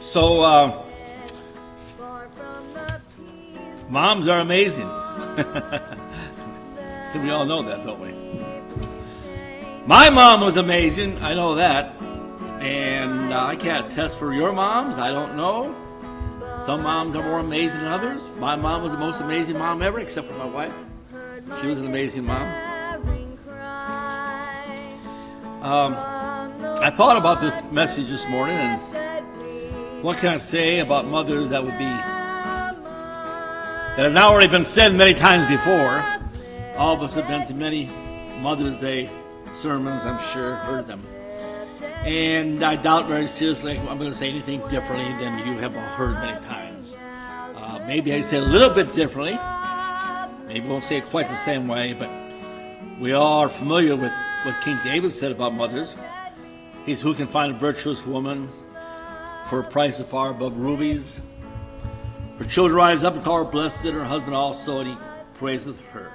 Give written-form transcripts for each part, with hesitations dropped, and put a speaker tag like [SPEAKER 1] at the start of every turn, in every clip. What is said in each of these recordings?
[SPEAKER 1] So, moms are amazing. We all know that, don't we? My mom was amazing, I know that. And I can't attest for your moms, I don't know. Some moms are more amazing than others. My mom was the most amazing mom ever, except for my wife. She was an amazing mom. I thought about this message this morning, and what can I say about mothers that would be that have now already been said many times before. All of us have been to many Mother's Day sermons, I'm sure, heard them. And I doubt very seriously I'm going to say anything differently than you have heard many times. Maybe I say it a little bit differently. Maybe we won't say it quite the same way, but we all are familiar with what King David said about mothers. He's who can find a virtuous woman for a price of far above rubies. Her children rise up and call her blessed, and her husband also, and he praiseth her.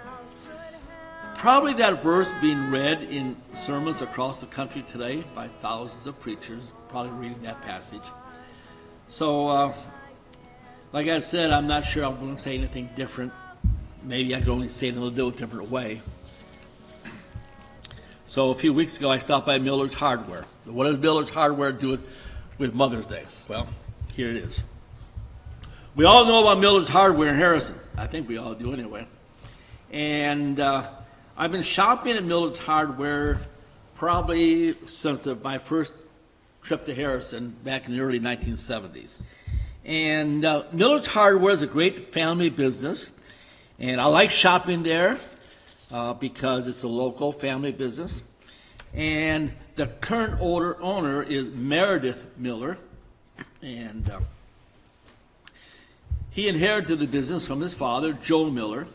[SPEAKER 1] Probably that verse being read in sermons across the country today by thousands of preachers, probably reading that passage. So, like I said, I'm not sure I'm going to say anything different. Maybe I could only say it in a little different way. So a few weeks ago, I stopped by Miller's Hardware. What does Miller's Hardware do with Mother's Day? Well, here it is. We all know about Miller's Hardware in Harrison. I think we all do anyway. And I've been shopping at Miller's Hardware probably since my first trip to Harrison back in the early 1970s. And Miller's Hardware is a great family business. And I like shopping there because it's a local family business. And the current owner is Meredith Miller. And he inherited the business from his father, Joe Miller.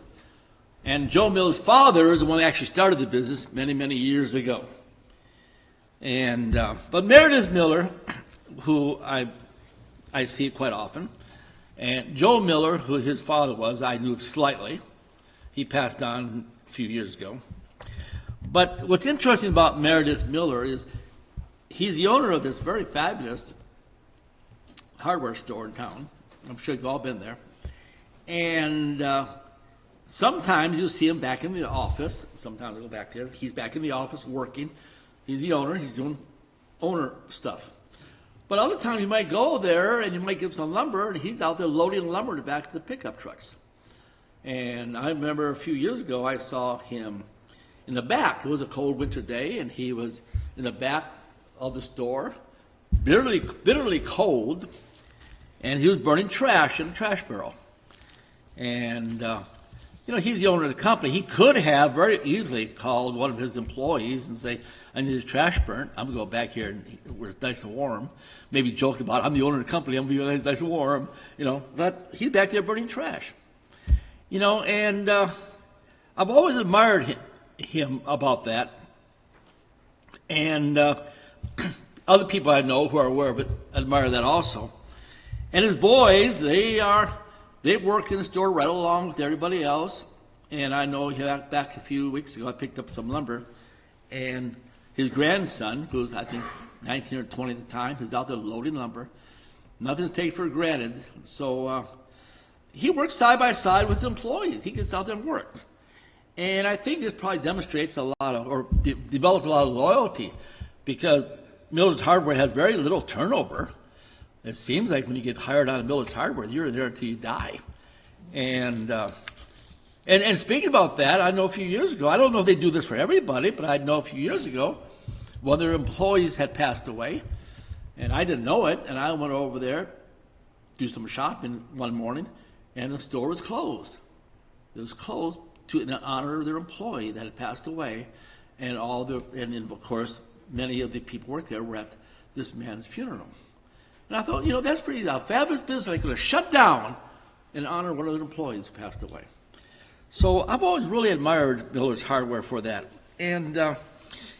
[SPEAKER 1] And Joe Miller's father is the one that actually started the business many, many years ago. And but Meredith Miller, who I see quite often, and Joe Miller, who his father was, I knew slightly. He passed on a few years ago. But what's interesting about Meredith Miller is he's the owner of this very fabulous hardware store in town. I'm sure you've all been there. And sometimes you'll see him back in the office. Sometimes I go back there. He's back in the office working. He's the owner. He's doing owner stuff. But other times you might go there and you might give some lumber, and he's out there loading lumber to back to the pickup trucks. And I remember a few years ago I saw him in the back. It was a cold winter day, and he was in the back of the store, bitterly cold, and he was burning trash in a trash barrel. And he's the owner of the company. He could have very easily called one of his employees and say, I need his trash burnt. I'm going to go back here where it's nice and warm. Maybe joked about, I'm the owner of the company. I'm going to be nice and warm. But he's back there burning trash. And I've always admired him about that. And other people I know who are aware of it admire that also. And his boys, they work in the store right along with everybody else. And I know back a few weeks ago, I picked up some lumber. And his grandson, who's I think 19 or 20 at the time, is out there loading lumber. Nothing's taken for granted. So he works side by side with his employees. He gets out there and works. And I think this probably demonstrates develops a lot of loyalty, because Miller's Hardware has very little turnover. It seems like when you get hired on a Miller's Hardware, you're there until you die. And speaking about that, I know a few years ago, I don't know if they do this for everybody, but I know a few years ago, one of their employees had passed away, and I didn't know it, and I went over there, do some shopping one morning, and the store was closed. It was closed in honor of their employee that had passed away, and of course, many of the people who worked there were at this man's funeral. And I thought, that's pretty fabulous business. They could have shut down in honor of one of their employees who passed away. So I've always really admired Miller's Hardware for that. And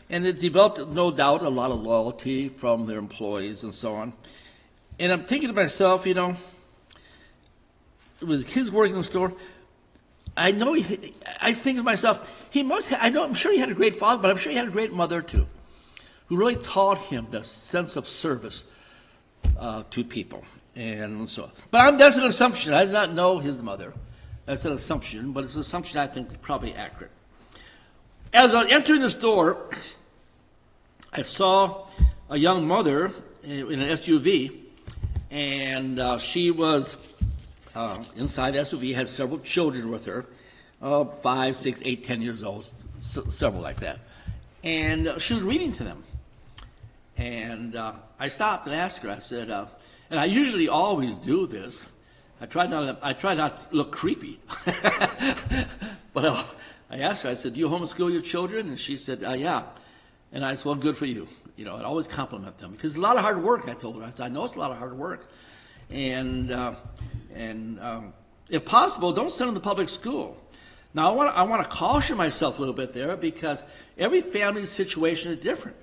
[SPEAKER 1] it developed, no doubt, a lot of loyalty from their employees and so on. And I'm thinking to myself, with kids working in the store, I was thinking to myself, I'm sure he had a great father, but I'm sure he had a great mother too, who really taught him the sense of service. to people. And so, but that's an assumption. I did not know his mother. That's an assumption, but it's an assumption I think is probably accurate. As I was entering the store, I saw a young mother in an SUV, and she was inside the SUV, had several children with her, 5, 6, 8, 10 years old, several like that. And she was reading to them. And I stopped and asked her, I said, and I usually always do this. I try not to look creepy. But I asked her, I said, do you homeschool your children? And she said, yeah. And I said, well, good for you. You know, I always compliment them because it's a lot of hard work, I told her. I said, I know it's a lot of hard work. And if possible, don't send them to public school. Now, I want to caution myself a little bit there because every family situation is different.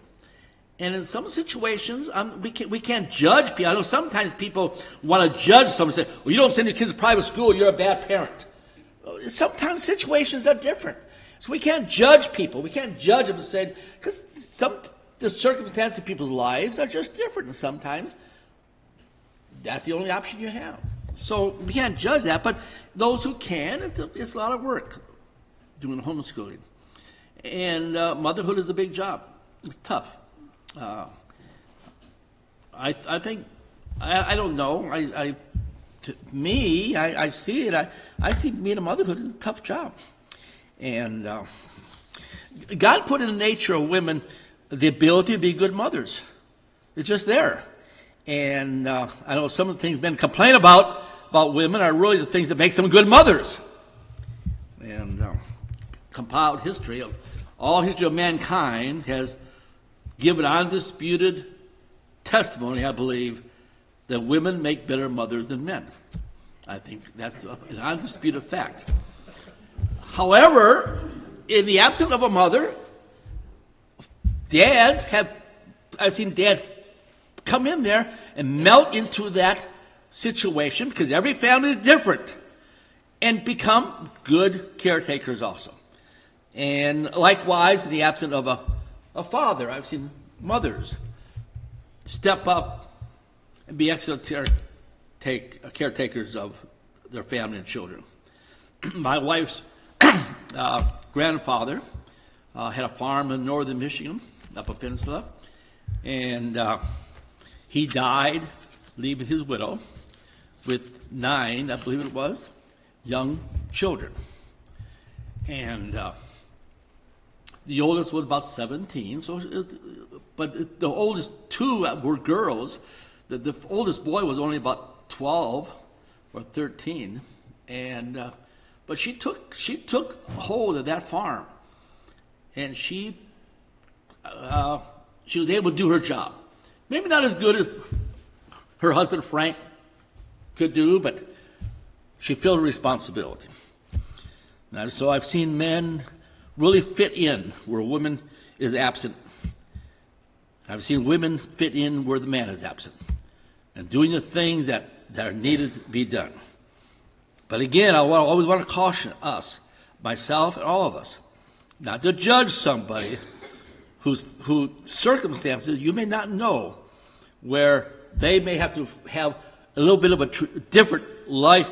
[SPEAKER 1] And in some situations, we can't judge people. I know sometimes people want to judge someone and say, well, you don't send your kids to private school, you're a bad parent. Sometimes situations are different. So we can't judge people. We can't judge them and say, because the circumstances of people's lives are just different. And sometimes that's the only option you have. So we can't judge that. But those who can, it's a lot of work doing homeschooling. And motherhood is a big job. It's tough. I think, I don't know. To me, I see it. I see being a motherhood as a tough job. And God put in the nature of women the ability to be good mothers. It's just there. And I know some of the things men complain about women are really the things that make them good mothers. And compiled history of all history of mankind has given undisputed testimony, I believe, that women make better mothers than men. I think that's an undisputed fact. However, in the absence of a mother, I've seen dads come in there and melt into that situation because every family is different and become good caretakers also. And likewise, in the absence of a father, I've seen mothers step up and be excellent caretakers of their family and children. My wife's grandfather had a farm in northern Michigan, up a peninsula, and he died leaving his widow with 9, I believe it was, young children. And the oldest was about 17, but the oldest 2 were girls. The oldest boy was only about 12 or 13, and but she took hold of that farm, and she was able to do her job. Maybe not as good as her husband Frank could do, but she filled her responsibility. And so I've seen men really fit in where a woman is absent. I've seen women fit in where the man is absent and doing the things that are needed to be done. But again, I always want to caution us, myself and all of us, not to judge somebody whose circumstances you may not know, where they may have to have a little bit of a different life,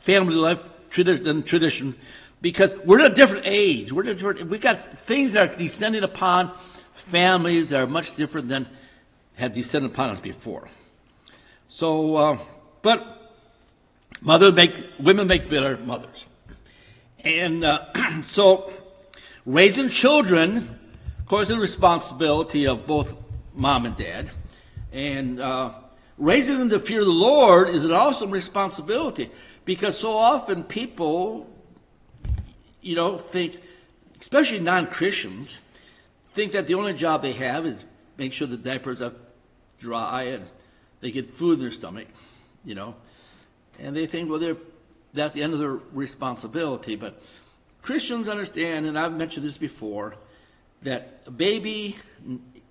[SPEAKER 1] family life tradition, because we're in a different age. We got things that are descending upon families that are much different than had descended upon us before. So, but women make better mothers. And so raising children, of course, is the responsibility of both mom and dad. And raising them to fear the Lord is an awesome responsibility, because so often people, think, especially non-Christians, think that the only job they have is make sure the diapers are dry and they get food in their stomach, and they think, well, that's the end of their responsibility. But Christians understand, and I've mentioned this before, that a baby,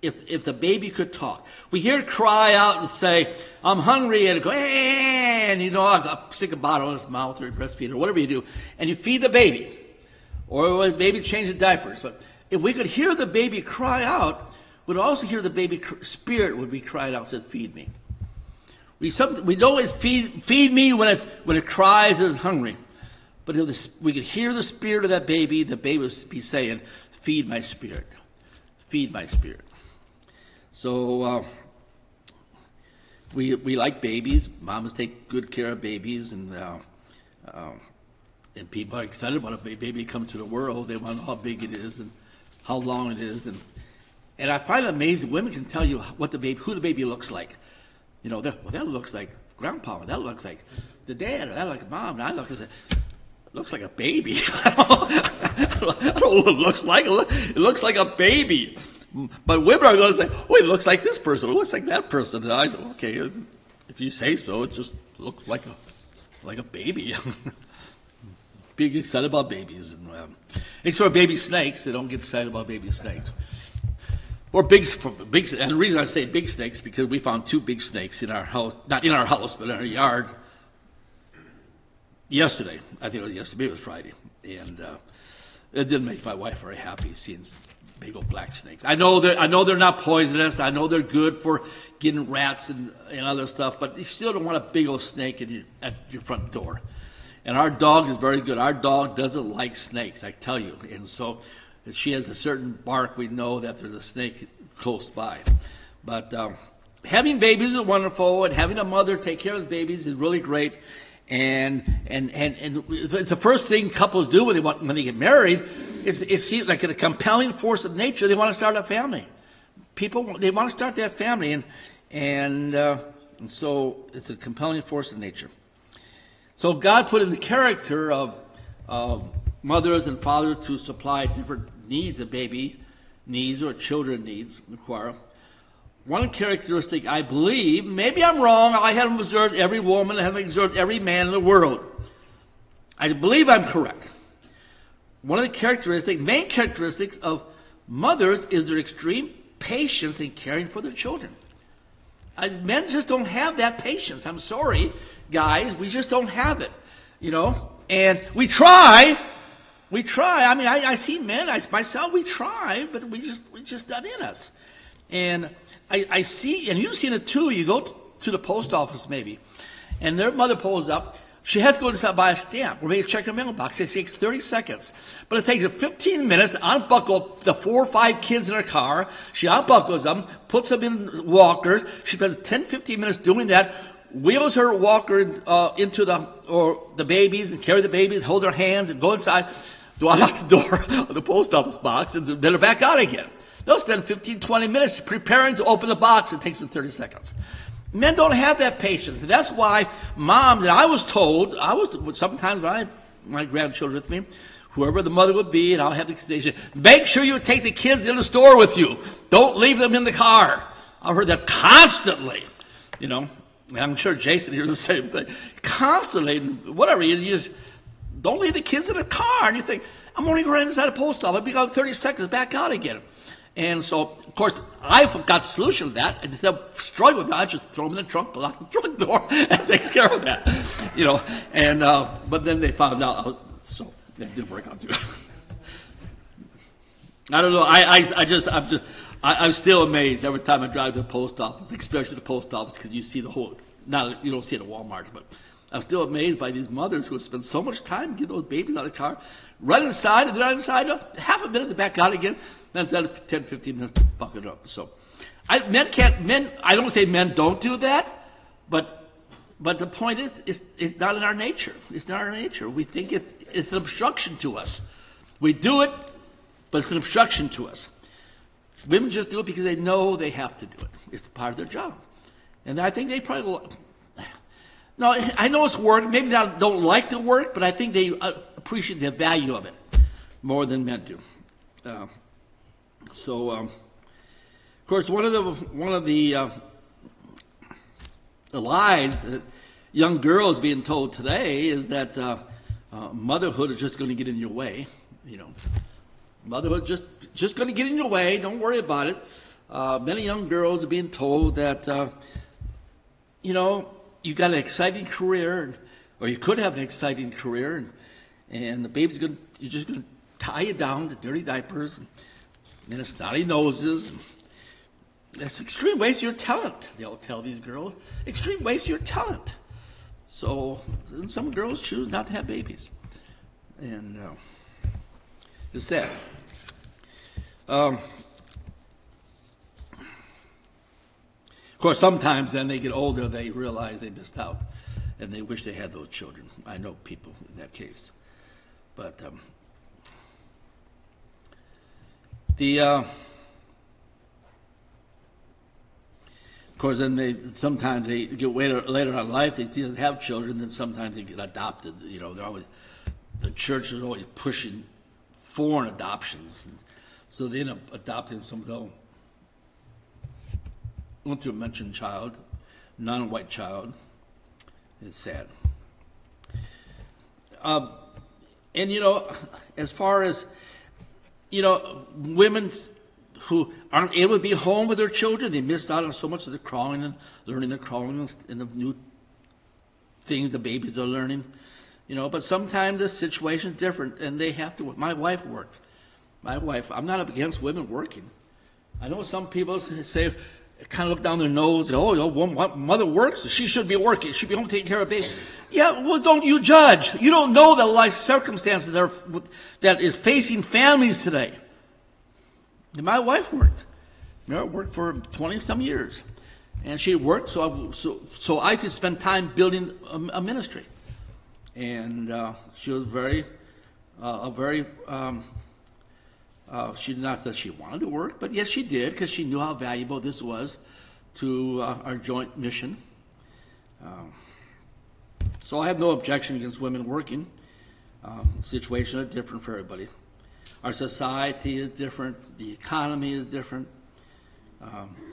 [SPEAKER 1] if the baby could talk, we hear it cry out and say, I'm hungry, and it go, and I'll stick a bottle in its mouth or breastfeed or whatever you do, and you feed the baby, or maybe change the diapers. But if we could hear the baby cry out, we'd also hear the baby spirit would be crying out and said, feed me. We know it's feed me when it cries and is hungry. But if we could hear the spirit of that baby, the baby would be saying, feed my spirit. Feed my spirit. So we like babies. Moms take good care of babies, and people are excited about a baby comes to the world. They want to know how big it is and how long it is, and I find it amazing. Women can tell you who the baby looks like. That looks like grandpa. Or that looks like the dad. Or that looks like mom. And I looks like a baby. I don't know what it looks like. It looks like a baby. But women are going to say, "Oh, it looks like this person. It looks like that person." And I say, "Okay, if you say so, it just looks like a baby." People get excited about babies, except baby snakes. They don't get excited about baby snakes. Or big, and the reason I say big snakes is because we found 2 big snakes in our house, not in our house, but in our yard yesterday. I think it was yesterday, maybe it was Friday. And it didn't make my wife very happy seeing big old black snakes. I know they're not poisonous. I know they're good for getting rats and other stuff, but you still don't want a big old snake at your front door. And our dog is very good. Our dog doesn't like snakes, I tell you. And so if she has a certain bark, we know that there's a snake close by. But having babies is wonderful, and having a mother take care of the babies is really great. And it's the first thing couples do when they get married is see like a compelling force of nature. They want to start a family. They want to start that family, and so it's a compelling force of nature. So God put in the character of mothers and fathers to supply different needs a baby needs or children needs require. One characteristic, I believe, maybe I'm wrong, I haven't observed every woman, I haven't observed every man in the world. I believe I'm correct. One of the main characteristics of mothers is their extreme patience in caring for their children. Men just don't have that patience. I'm sorry, guys, we just don't have it, and we try. I mean, I see men, myself, we try, but we just not in us. And I see, and you've seen it too, you go to the post office maybe, and their mother pulls up, she has to go inside buy a stamp, or maybe check her mailbox. It takes 30 seconds. But it takes her 15 minutes to unbuckle the 4 or 5 kids in her car. She unbuckles them, puts them in walkers. She spends 10, 15 minutes doing that, wheels her walker into the babies and carry the babies, hold their hands and go inside, do I lock the door of the post office box, and then they're back out again. They'll spend 15, 20 minutes preparing to open the box. It takes them 30 seconds. Men don't have that patience. That's why moms, and I was told, sometimes when I had my grandchildren with me, whoever the mother would be, and I'll have the station, make sure you take the kids in the store with you. Don't leave them in the car. I heard that constantly, and I'm sure Jason hears the same thing. Constantly, whatever, you just don't leave the kids in the car. And you think, I'm only going inside a post office. I'll be gone 30 seconds, back out again. And so, of course, I've got the solution to that. And instead of struggling with that, I just throw them in the trunk, lock the trunk door, and it takes care of that. And but then they found out, so that didn't work out too. I don't know. I'm still amazed every time I drive to the post office, especially the post office, because you see the whole. You don't see it at Walmart, but I'm still amazed by these mothers who spend so much time getting those babies out of the car, run inside, and they're inside, half a minute, they're back out again, then 10, 15 minutes to buck it up. So, I don't say men don't do that, but the point is, it's not in our nature. It's not in our nature. We think it's an obstruction to us. We do it, but it's an obstruction to us. Women just do it because they know they have to do it. It's part of their job. And I think they probably will. No, I know it's work. Maybe they don't like the work, but I think they appreciate the value of it more than men do. Of course, one of the lies that young girls being told today is that motherhood is just going to get in your way. Motherhood just going to get in your way. Don't worry about it. Many young girls are being told that you got an exciting career, or you could have an exciting career, and the baby's you're just going to tie you down to dirty diapers and snotty noses. That's extreme waste of your talent, they'll tell these girls. Extreme waste of your talent. So some girls choose not to have babies. And it's sad. Of course, sometimes then they get older, they realize they missed out, and they wish they had those children. I know people in that case. But of course, then sometimes they get later on in life, they didn't have children, then sometimes they get adopted. The church is always pushing foreign adoptions. And so they end up adopting some want to mention child, non-white child. It's sad. And as far as, women who aren't able to be home with their children, they miss out on so much of the crawling and learning the crawling and the new things the babies are learning. But sometimes the situation is different, and they have to work. My wife worked. I'm not up against women working. I know some people say, kind of look down their nose, mother works, she should be working, she should be home taking care of baby. Yeah, well, don't you judge. You don't know the life circumstances that is facing families today. And my wife worked. Worked for 20-some years. And she worked so I could spend time building a ministry. And she was she did not say she wanted to work, but yes, she did, because she knew how valuable this was to our joint mission. So I have no objection against women working. Situations are different for everybody. Our society is different. The economy is different.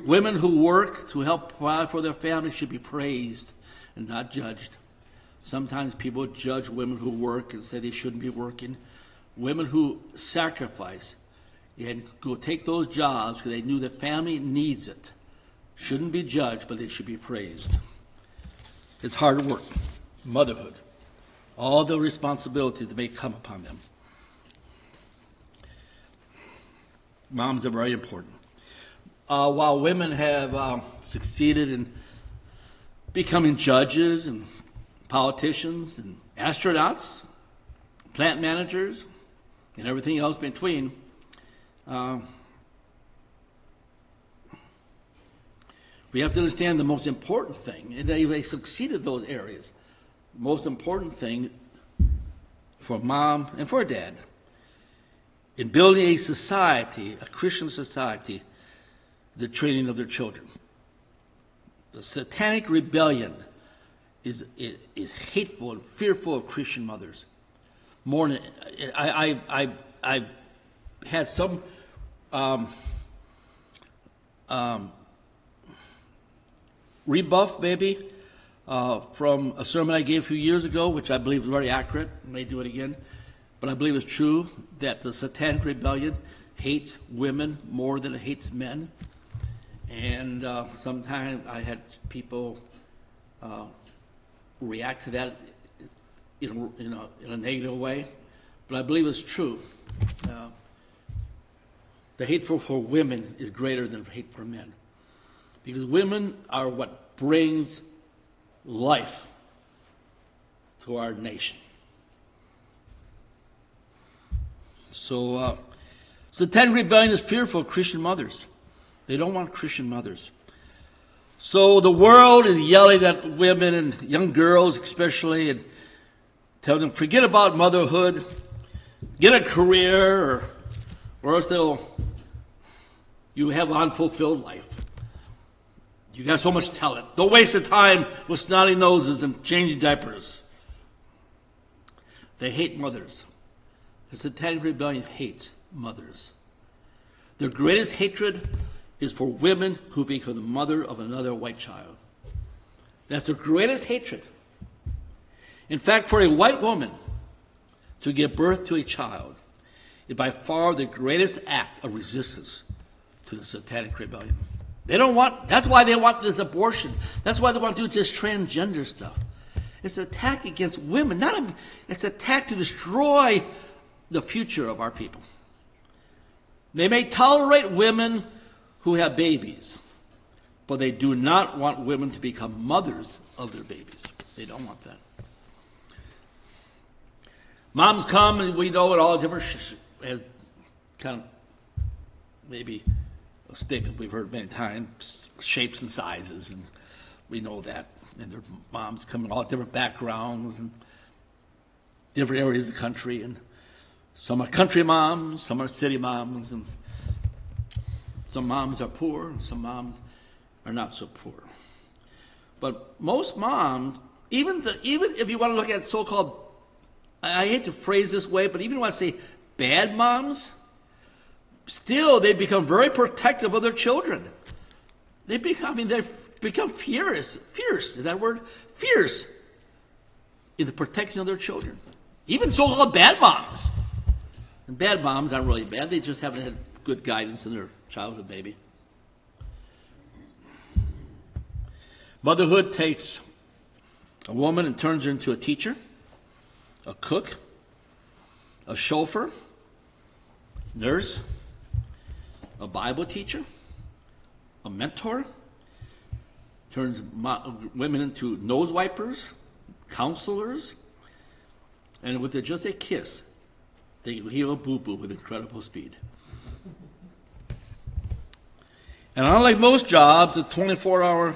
[SPEAKER 1] Women who work to help provide for their family should be praised and not judged. Sometimes people judge women who work and say they shouldn't be working. Women who sacrifice and go take those jobs because they knew the family needs it shouldn't be judged, but they should be praised. It's hard work, motherhood, all the responsibility that may come upon them. Moms are very important. While women have succeeded in becoming judges and politicians and astronauts, plant managers, and everything else between, we have to understand the most important thing, and they succeeded those areas. The most important thing for mom and for dad in building a society, a Christian society, the training of their children. The satanic rebellion is hateful and fearful of Christian mothers. More than I had some rebuff maybe from a sermon I gave a few years ago, which I believe is very accurate. I may do it again, but I believe it's true that the satanic rebellion hates women more than it hates men. And sometimes I had people react to that in a negative way, but I believe it's true. The hateful for women is greater than hate for men, because women are what brings life to our nation. So, satanic rebellion is fearful of Christian mothers. They don't want Christian mothers. So the world is yelling at women and young girls especially, and telling them, forget about motherhood, get a career, or else you have an unfulfilled life. You got so much talent. Don't waste your time with snotty noses and changing diapers. They hate mothers. The satanic rebellion hates mothers. Their greatest hatred is for women who become the mother of another white child. That's their greatest hatred. In fact, for a white woman to give birth to a child is by far the greatest act of resistance to the satanic rebellion. That's why they want this abortion. That's why they want to do this transgender stuff. It's an attack against women. It's an attack to destroy the future of our people. They may tolerate women who have babies, but they do not want women to become mothers of their babies. They don't want that. Moms come, and we know it all different, as kind of maybe a statement we've heard many times, shapes and sizes, and we know that. And their moms come in all different backgrounds and different areas of the country, and some are country moms, some are city moms, and some moms are poor, and some moms are not so poor. But most moms, even if you want to look at so-called, I hate to phrase this way, but even if you want to say bad moms, still they become very protective of their children. They become fierce, is that word? Fierce in the protection of their children. Even so-called bad moms. And bad moms aren't really bad, they just haven't had good guidance in their childhood, maybe. Motherhood takes a woman and turns her into a teacher, a cook, a chauffeur, nurse, a Bible teacher, a mentor, turns women into nose wipers, counselors, and with just a kiss, they can heal a boo-boo with incredible speed. And unlike most jobs, a 24-hour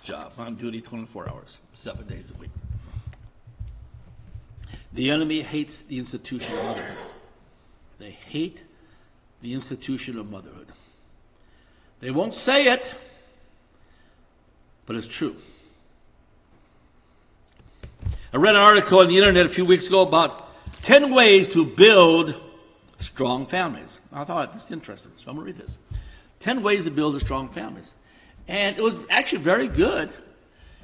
[SPEAKER 1] job, on duty 24 hours, 7 days a week. The enemy hates the institution of motherhood. They hate the institution of motherhood. They won't say it, but it's true. I read an article on the internet a few weeks ago about 10 ways to build strong families. I thought this was interesting, so I'm going to read this. 10 ways to build a strong families. And it was actually very good.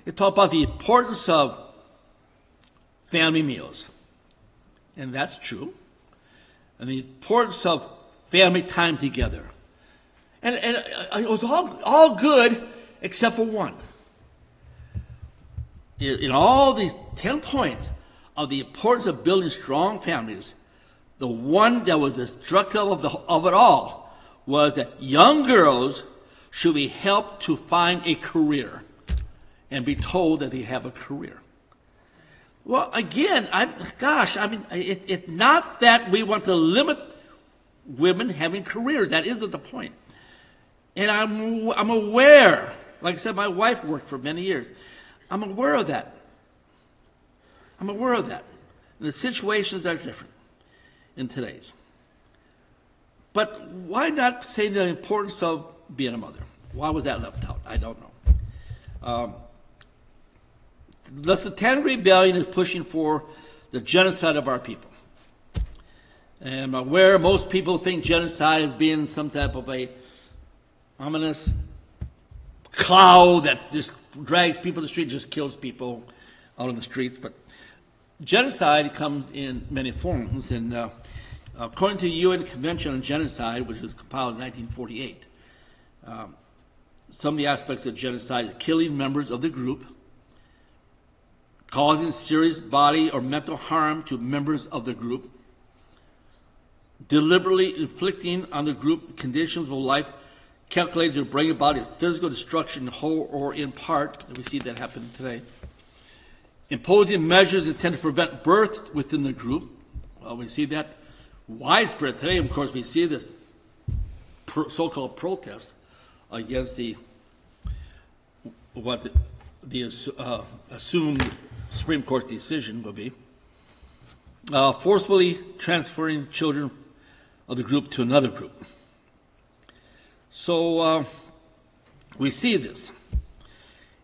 [SPEAKER 1] It talked about the importance of family meals. And that's true. And the importance of family time together. And it was all good except for one. In all these 10 points of the importance of building strong families, the one that was destructive of it all was that young girls should be helped to find a career and be told that they have a career. Well, again, it's not that we want to limit women having careers. That isn't the point. And I'm aware, like I said, my wife worked for many years. I'm aware of that. And the situations are different in today's. But why not say the importance of being a mother? Why was that left out? I don't know. The Satanic Rebellion is pushing for the genocide of our people. And I'm aware most people think genocide as being some type of a ominous cloud that just drags people to the street, just kills people out on the streets. But genocide comes in many forms. And according to the UN Convention on Genocide, which was compiled in 1948, some of the aspects of genocide are killing members of the group, causing serious bodily or mental harm to members of the group, deliberately inflicting on the group conditions of life calculated to bring about its physical destruction in whole or in part, and we see that happen today, imposing measures intended to prevent birth within the group. Well, we see that widespread today. Of course, we see this so-called protest against what the assumed Supreme Court decision will be, forcefully transferring children of the group to another group. So we see this.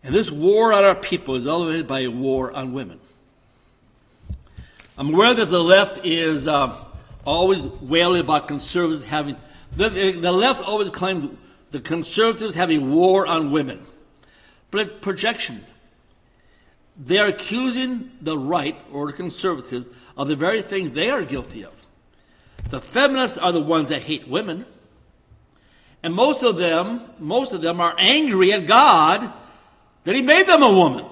[SPEAKER 1] And this war on our people is elevated by a war on women. I'm aware that the left is always wailing about conservatives having, the left always claims the conservatives have a war on women. But it's projection. They are accusing the right or the conservatives of the very thing they are guilty of. The feminists are the ones that hate women. And most of them are angry at God that he made them a woman.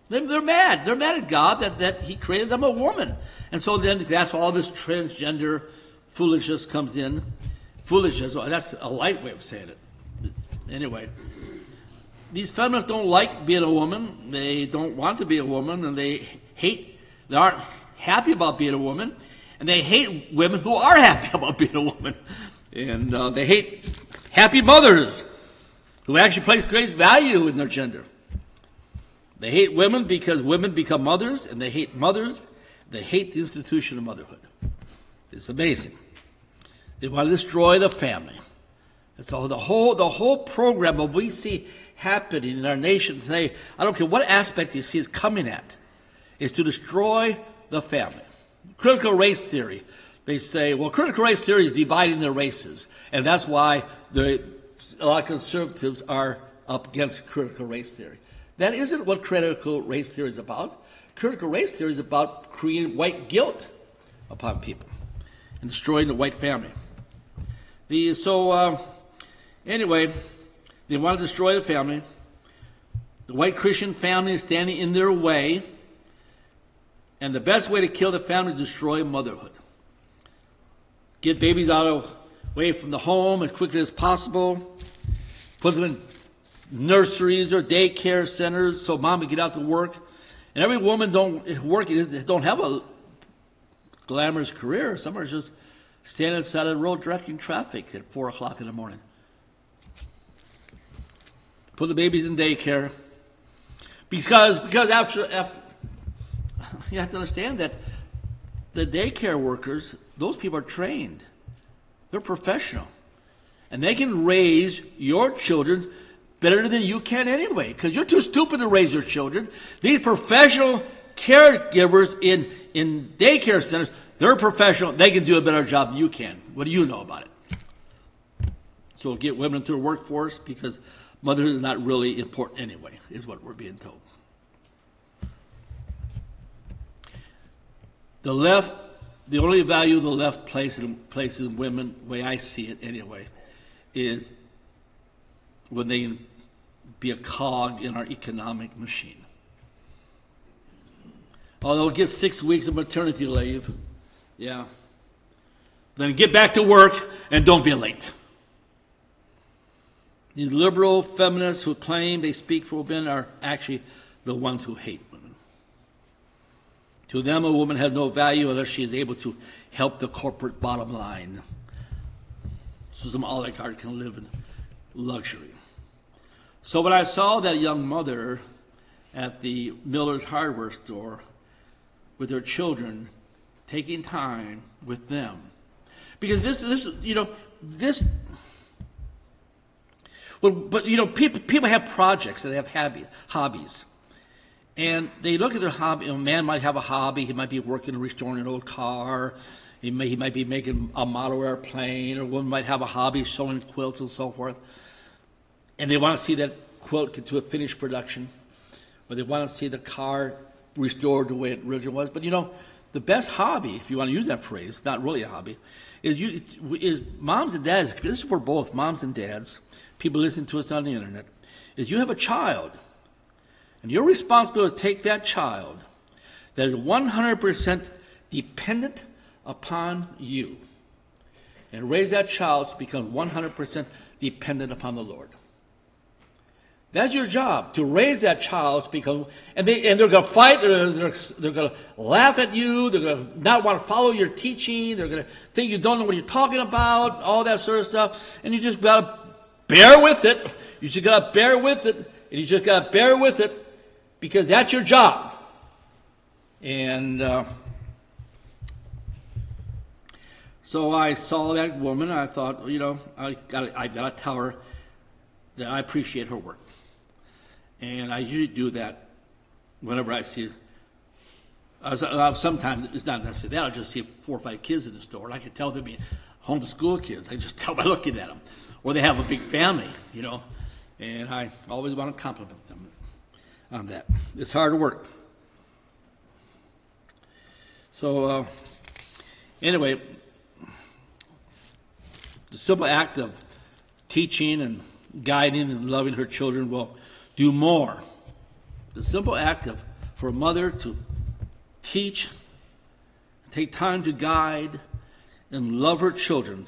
[SPEAKER 1] They're mad. They're mad at God that he created them a woman. And so then that's all this transgender foolishness comes in. Foolishness, well, that's a light way of saying it. Anyway, these feminists don't like being a woman. They don't want to be a woman, and they aren't happy about being a woman, and they hate women who are happy about being a woman. And they hate happy mothers who actually place great value in their gender. They hate women because women become mothers, and they hate mothers. They hate the institution of motherhood. It's amazing. They want to destroy the family. And so the whole program of what we see happening in our nation today, I don't care what aspect you see is coming at, is to destroy the family. Critical race theory. They say, well, critical race theory is dividing the races, and that's why a lot of conservatives are up against critical race theory. That isn't what critical race theory is about. Critical race theory is about creating white guilt upon people and destroying the white family. Anyway, they want to destroy the family. The white Christian family is standing in their way, and the best way to kill the family is to destroy motherhood. Get babies away from the home as quickly as possible. Put them in nurseries or daycare centers so mom can get out to work. And every woman don't have a glamorous career. Some are just standing on the side of the road directing traffic at 4 o'clock in the morning. Put the babies in daycare. Because after you have to understand that the daycare workers, those people are trained. They're professional. And they can raise your children better than you can anyway, because you're too stupid to raise your children. These professional caregivers in daycare centers, they're professional. They can do a better job than you can. What do you know about it? So get women into the workforce because motherhood is not really important anyway, is what we're being told. The only value the left places in women, the way I see it anyway, is when they can be a cog in our economic machine. They'll get 6 weeks of maternity leave, yeah. Then get back to work and don't be late. The liberal feminists who claim they speak for women are actually the ones who hate women. To them, a woman has no value unless she is able to help the corporate bottom line. So some oligarch can live in luxury. So when I saw that young mother at the Miller's hardware store with her children, taking time with them, because people have projects, they have hobbies. And they look at their hobby. A man might have a hobby. He might be working on restoring an old car. He might be making a model airplane. Or a woman might have a hobby sewing quilts and so forth. And they want to see that quilt get to a finished production. Or they want to see the car restored the way it originally was. But the best hobby, if you want to use that phrase, not really a hobby, is moms and dads. This is for both moms and dads. People listening to us on the internet. Is you have a child. And you're responsible to take that child that is 100% dependent upon you and raise that child to become 100% dependent upon the Lord. That's your job, to raise that child to become, and they're going to fight, they're going to laugh at you, they're going to not want to follow your teaching, they're going to think you don't know what you're talking about, all that sort of stuff, and you just got to bear with it. You just got to bear with it, and you just got to bear with it. Because that's your job. And so I saw that woman, and I thought, I got to tell her that I appreciate her work. And I usually do that whenever I see sometimes it's not necessarily that. I'll just see 4 or 5 kids in the store, and I can tell they're being homeschool kids. I just tell by looking at them. Or they have a big family, and I always want to compliment them on that. It's hard work. So anyway, the simple act of teaching and guiding and loving her children will do more. The simple act for a mother to teach, take time to guide, and love her children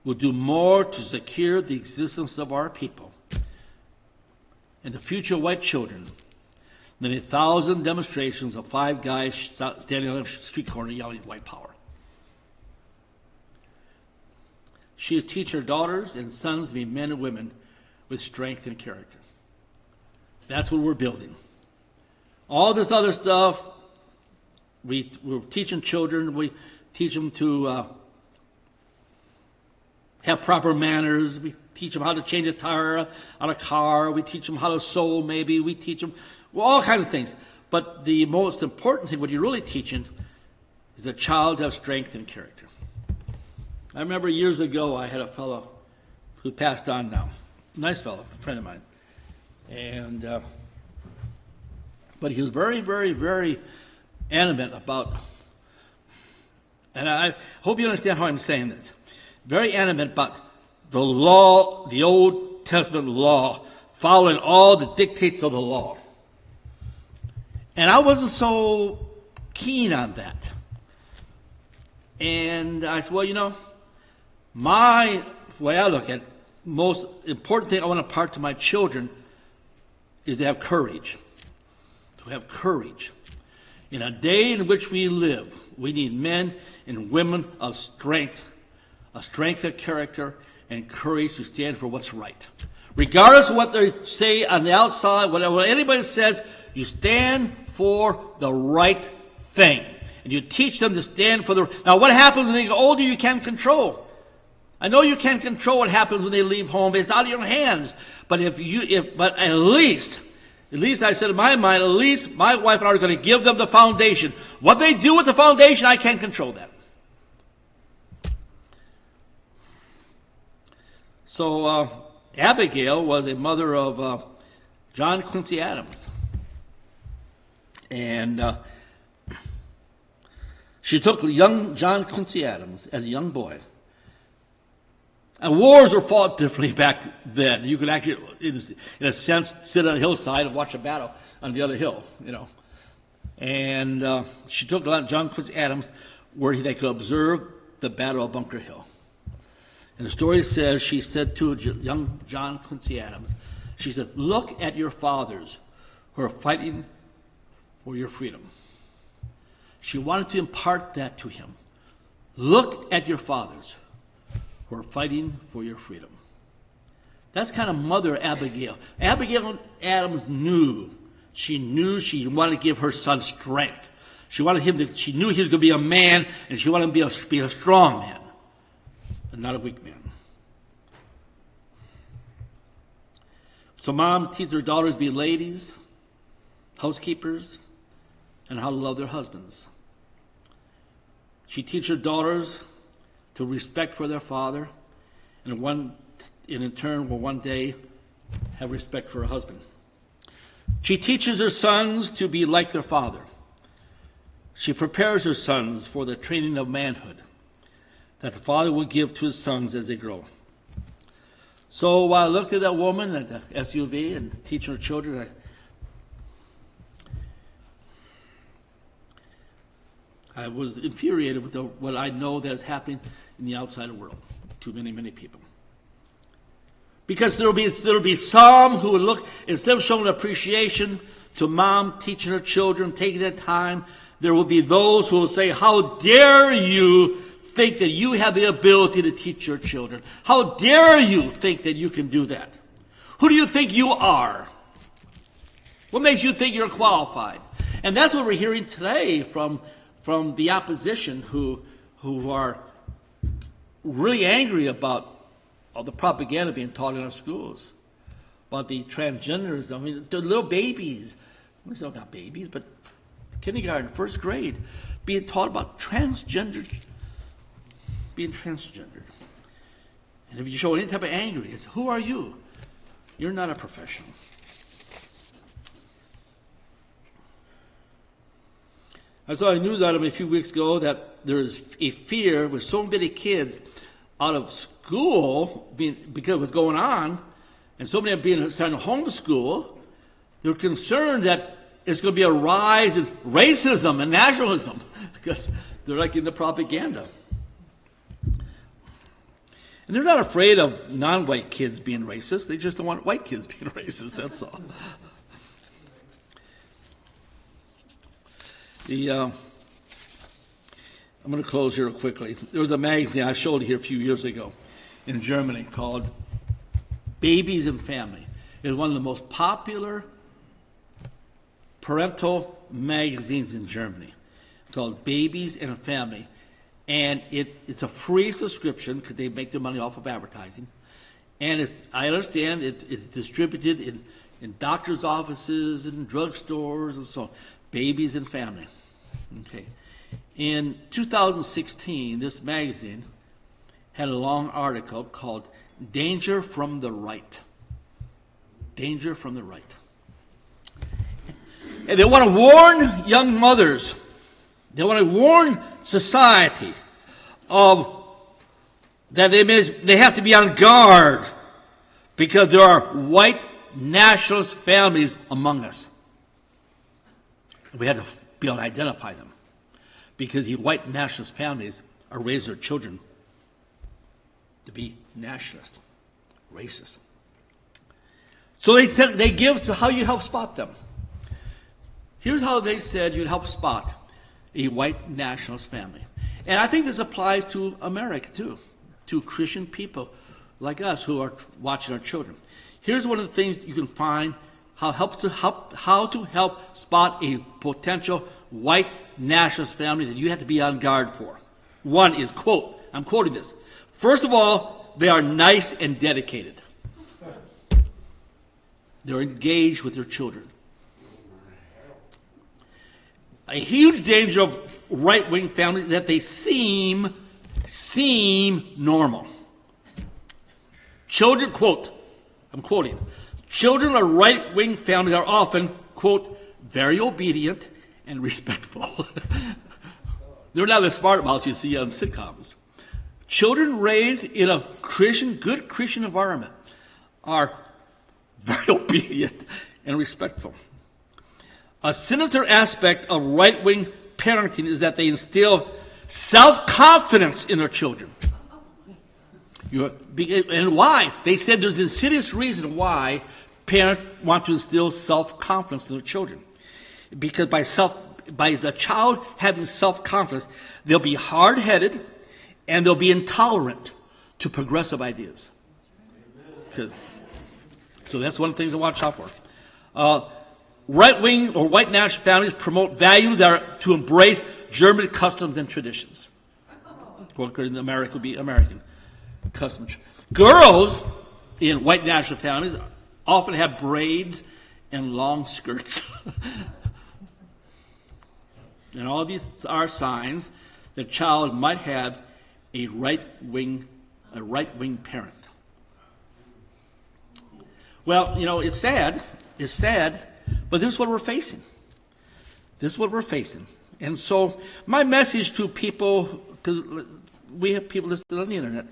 [SPEAKER 1] will do more to secure the existence of our people and the future white children than 1,000 demonstrations of 5 guys standing on a street corner yelling white power. She will teach her daughters and sons to be men and women with strength and character. That's what we're building. All this other stuff, we're teaching children, we teach them to have proper manners. We teach them how to change a tire on a car. We teach them how to sew, maybe. We teach them all kinds of things. But the most important thing, what you're really teaching, is a child to have strength and character. I remember years ago, I had a fellow who passed on now. Nice fellow, a friend of mine. And but he was very, very, very adamant about, and I hope you understand how I'm saying this, very adamant about the law, the Old Testament law, following all the dictates of the law. And I wasn't so keen on that. And I said, well, my way I look at it, most important thing I want to impart to my children is to have courage. To have courage. In a day in which we live, we need men and women of strength, a strength of character, and courage to stand for what's right. Regardless of what they say on the outside, whatever anybody says, you stand for the right thing. And you teach them to stand for the... Now, what happens when they get older, you can't control. I know you can't control what happens when they leave home. It's out of your hands. But but at least I said in my mind, at least my wife and I are going to give them the foundation. What they do with the foundation, I can't control that. So Abigail was a mother of John Quincy Adams. And she took young John Quincy Adams as a young boy. And wars were fought differently back then. You could actually, in a sense, sit on a hillside and watch a battle on the other hill, And she took John Quincy Adams where they could observe the Battle of Bunker Hill. And the story says she said to young John Quincy Adams, she said, look at your fathers who are fighting for your freedom. She wanted to impart that to him. Look at your fathers who are fighting for your freedom. That's kind of Mother Abigail. Abigail Adams knew she wanted to give her son strength. She wanted him to, she knew he was going to be a man, and she wanted him to be a strong man, and not a weak man. So moms teach their daughters to be ladies, housekeepers, and how to love their husbands. She teaches her daughters to respect for their father, and in turn will one day have respect for her husband. She teaches her sons to be like their father. She prepares her sons for the training of manhood that the father will give to his sons as they grow. So while I looked at that woman at the SUV and teaching her children, I was infuriated with what I know that is happening in the outside world to many, many people. Because there'll be some who will look, instead of showing appreciation to mom teaching her children, taking that time, there will be those who will say, how dare you think that you have the ability to teach your children? How dare you think that you can do that? Who do you think you are? What makes you think you're qualified? And that's what we're hearing today from the opposition who are really angry about all the propaganda being taught in our schools, about the transgenders. I mean, the little babies, well, not babies, but kindergarten, first grade, being taught about being transgendered. And if you show any type of anger, it's, who are you? You're not a professional. I saw a news item a few weeks ago that there is a fear with so many kids out of school because of what's going on, and so many are starting to homeschool. They're concerned that it's going to be a rise in racism and nationalism because they're like in the propaganda. And they're not afraid of non-white kids being racist. They just don't want white kids being racist, that's all. I'm going to close here quickly. There was a magazine I showed here a few years ago in Germany called Babies and Family. It was one of the most popular parental magazines in Germany, called Babies and Family. And it's a free subscription because they make their money off of advertising. And I understand it's distributed in doctors' offices and drugstores and so on. Babies and Family. Okay. In 2016, this magazine had a long article called Danger from the Right. Danger from the Right. And they want to warn young mothers. They want to warn society of that they have to be on guard because there are white nationalist families among us. We have to be able to identify them because the white nationalist families are raising their children to be nationalist, racist. So they give to how you help spot them. Here's how they said you'd help spot a white nationalist family. And I think this applies to America too, to Christian people like us who are watching our children. Here's one of the things you can find how to help spot a potential white nationalist family that you have to be on guard for. One is, quote, I'm quoting this. First of all, they are nice and dedicated. They're engaged with their children. A huge danger of right-wing families is that they seem normal. Children, quote, I'm quoting, children of right-wing families are often, quote, very obedient and respectful. They're not the smart mouths you see on sitcoms. Children raised in a good Christian environment are very obedient and respectful. A sinister aspect of right-wing parenting is that they instill self-confidence in their children. And why? They said there's an insidious reason why parents want to instill self-confidence in their children. Because by the child having self-confidence, they'll be hard-headed and they'll be intolerant to progressive ideas. So that's one of the things to watch out for. Right-wing or white national families promote values that are to embrace German customs and traditions. Well, in America would be American customs. Girls in white national families often have braids and long skirts. And all of these are signs that the child might have a right-wing parent. Well, it's sad, but this is what we're facing. And so my message to people, because we have people listening on the internet,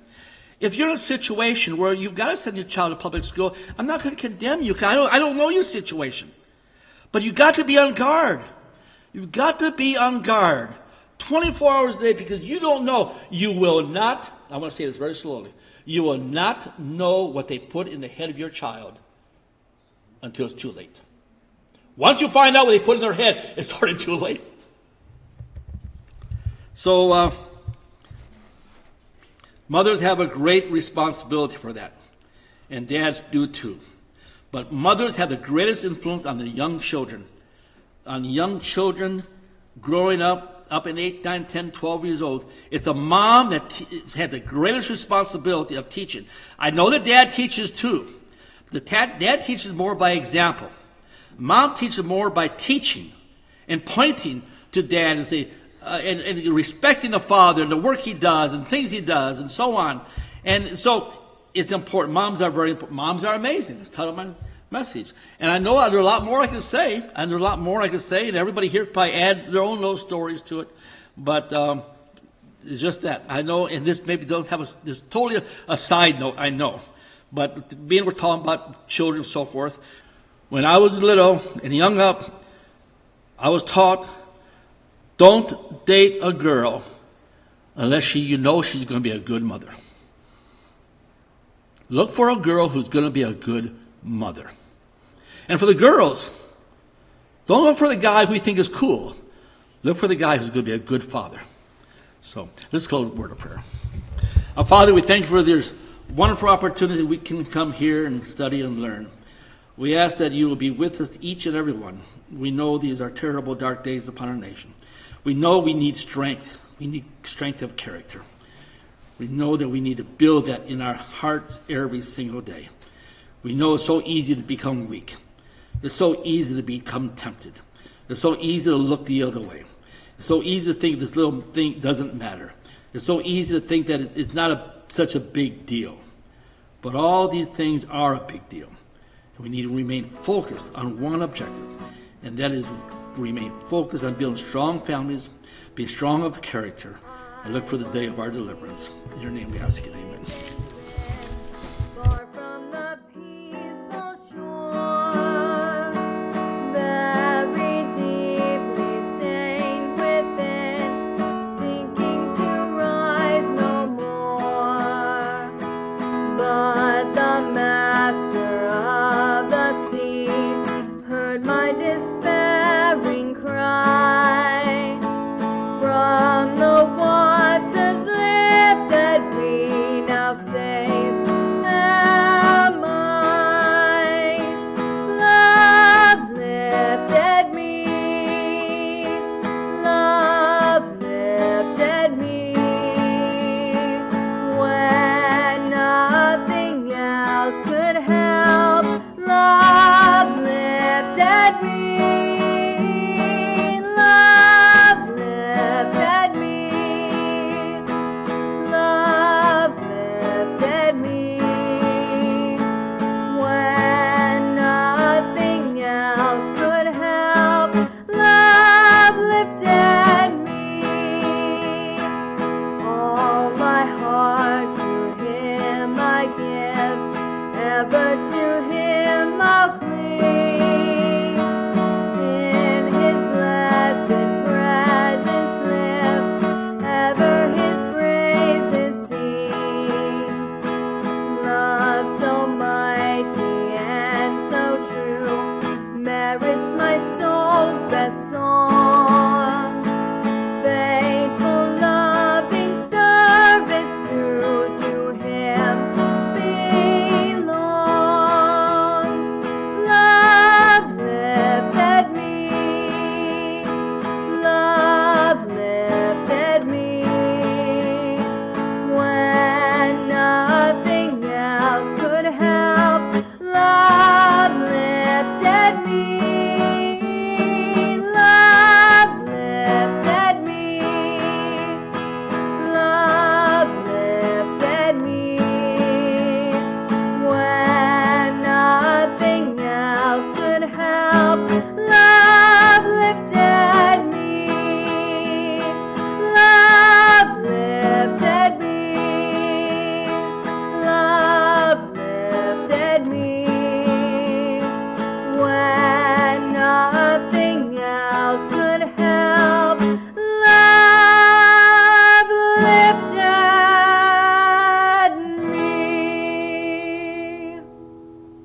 [SPEAKER 1] if you're in a situation where you've got to send your child to public school, I'm not going to condemn you, because I don't know your situation. But you've got to be on guard. You've got to be on guard 24 hours a day, because you don't know. You will not, I want to say this very slowly, you will not know what they put in the head of your child until it's too late. Once you find out what they put in their head, it's already too late. So, mothers have a great responsibility for that, and dads do too. But mothers have the greatest influence on the young children. On young children growing up in 8, 9, 10, 12 years old. It's a mom that had the greatest responsibility of teaching. I know that dad teaches too. Dad teaches more by example. Mom teaches more by teaching and pointing to dad and say, and respecting the father and the work he does and things he does and so on. And so it's important. Moms are very important. Moms are amazing. That's the title of my message. And I know there's a lot more I can say, and everybody here could probably add their own little stories to it. But it's just that. I know, and this maybe doesn't have this totally a side note, I know. But being we're talking about children and so forth, when I was little and young up, I was taught, don't date a girl unless she's going to be a good mother. Look for a girl who's going to be a good mother. And for the girls, don't look for the guy who you think is cool. Look for the guy who's going to be a good father. So let's close with a word of prayer. Father, we thank you for this wonderful opportunity we can come here and study and learn. We ask that you will be with us, each and every one. We know these are terrible, dark days upon our nation. We know we need strength. We need strength of character. We know that we need to build that in our hearts every single day. We know it's so easy to become weak. It's so easy to become tempted. It's so easy to look the other way. It's so easy to think this little thing doesn't matter. It's so easy to think that it's not such a big deal. But all these things are a big deal. And we need to remain focused on one objective, and that is remain focused on building strong families, being strong of character, and look for the day of our deliverance. In your name we ask it, amen.